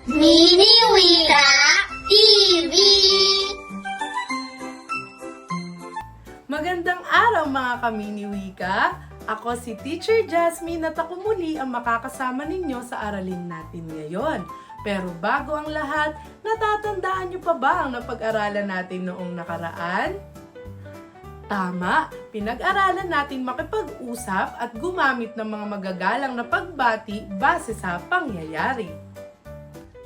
Mini Wika TV! Magandang araw mga ka-Mini Wika! Ako si Teacher Jasmine at ako muli ang makakasama ninyo sa aralin natin ngayon. Pero bago ang lahat, natatandaan niyo pa ba ang napag-aralan natin noong nakaraan? Tama! Pinag-aralan natin makipag-usap at gumamit ng mga magagalang na pagbati base sa pangyayari.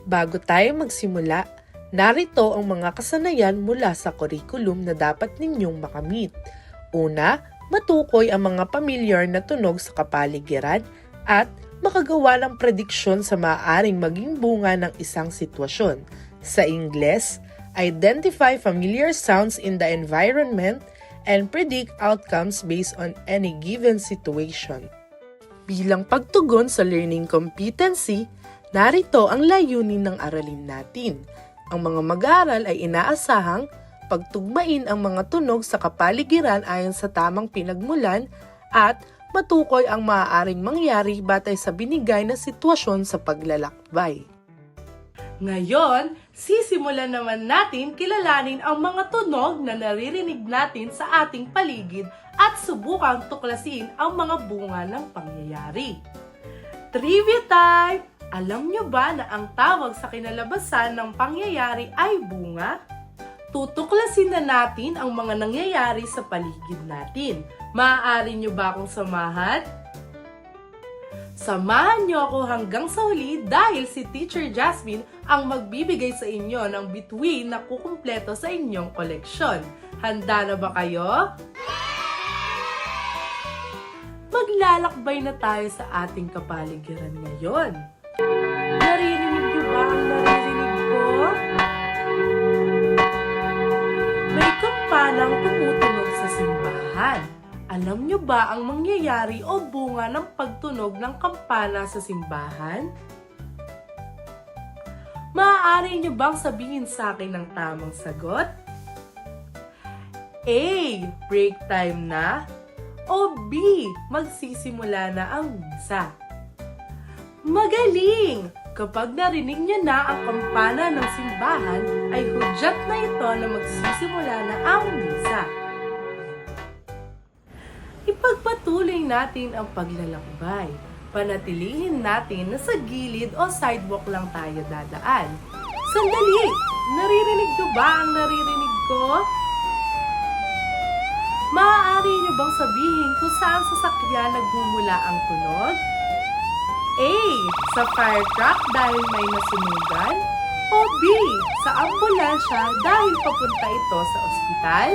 Bago tayo magsimula, narito ang mga kasanayan mula sa curriculum na dapat ninyong makamit. Una, matukoy ang mga pamilyar na tunog sa kapaligiran at makagawa ng prediksyon sa maaaring maging bunga ng isang sitwasyon. Sa Ingles, identify familiar sounds in the environment and predict outcomes based on any given situation. Bilang pagtugon sa learning competency, narito ang layunin ng aralin natin. Ang mga mag-aaral ay inaasahang pagtugmain ang mga tunog sa kapaligiran ayon sa tamang pinagmulan at matukoy ang maaaring mangyari batay sa binigay na sitwasyon sa paglalakbay. Ngayon, sisimulan naman natin kilalanin ang mga tunog na naririnig natin sa ating paligid at subukang tuklasin ang mga bunga ng pangyayari. Trivia time! Alam nyo ba na ang tawag sa kinalabasan ng pangyayari ay bunga? Tutuklasin na natin ang mga nangyayari sa paligid natin. Maaari nyo ba akong samahan? Samahan nyo ako hanggang sa huli dahil si Teacher Jasmine ang magbibigay sa inyo ng bituin na kukumpleto sa inyong koleksyon. Handa na ba kayo? Maglalakbay na tayo sa ating kapaligiran ngayon. Naririnig niyo ba ang naririnig ko? May kampanang tumutunog sa simbahan. Alam niyo ba ang mangyayari o bunga ng pagtunog ng kampana sa simbahan? Maaari niyo bang sabihin sa akin ang tamang sagot? A. Break time na? O B. Magsisimula na ang misa? Magaling! Kapag narinig niyo na ang kampana ng simbahan, ay hudyat na ito na magsisimula na ang misa. Ipagpatuloy natin ang paglalakbay. Panatilihin natin na sa gilid o sidewalk lang tayo dadaan. Sandali! Naririnig ko ba ang naririnig ko? Maaari niyo bang sabihin kung saan sasakyan nagmumula ang tunog? A. Sa fire truck dahil may nasunugan? O B. Sa ambulansya dahil papunta ito sa ospital?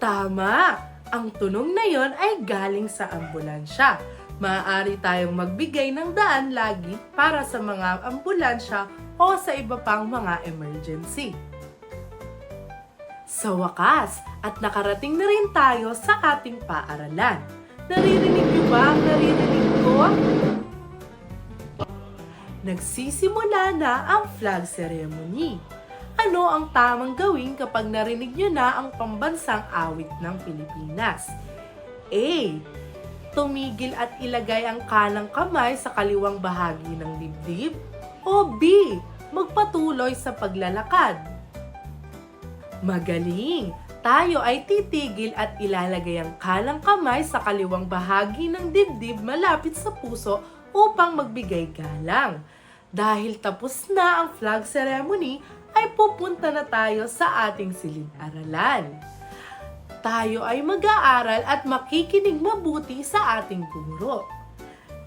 Tama! Ang tunog na yon ay galing sa ambulansya. Maaari tayong magbigay ng daan lagi para sa mga ambulansya o sa iba pang mga emergency. Sa wakas, at nakarating na rin tayo sa ating paaralan. Naririnig niyo ba ang naririnig ko? Nagsisimula na ang flag ceremony. Ano ang tamang gawin kapag narinig niyo na ang pambansang awit ng Pilipinas? A. Tumigil at ilagay ang kanang kamay sa kaliwang bahagi ng dibdib? O B. Magpatuloy sa paglalakad? Magaling! Tayo ay titigil at ilalagay ang kanang kamay sa kaliwang bahagi ng dibdib malapit sa puso upang magbigay galang. Dahil tapos na ang flag ceremony, ay pupunta na tayo sa ating silid-aralan. Tayo ay mag-aaral at makikinig mabuti sa ating guro.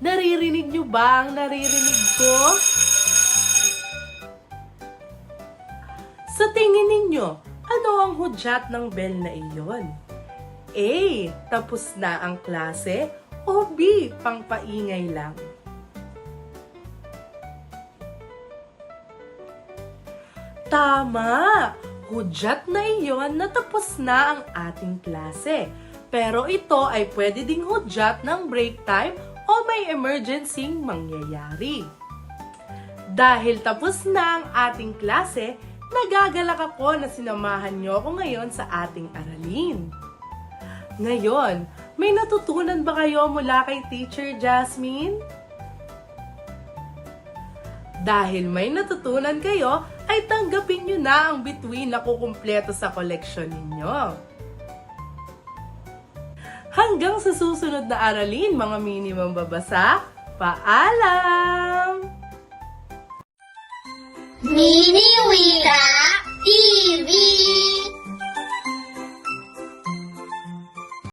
Naririnig niyo ba ang naririnig ko? Sa tingin ninyo, ano ang hudyat ng bell na iyon? A. Tapos na ang klase? O B. Pangpaingay lang? Tama! Hudyat na iyon na tapos na ang ating klase. Pero ito ay pwede ding hudyat ng break time o may emergency mangyayari. Dahil tapos na ang ating klase, nagagalak ako na sinamahan niyo ako ngayon sa ating aralin. Ngayon, may natutunan ba kayo mula kay Teacher Jasmine? Dahil may natutunan kayo, ay tanggapin nyo na ang bituin na kukumpleto sa koleksyon ninyo. Hanggang sa susunod na aralin, mga minimum babasa, paalam! Mini Wika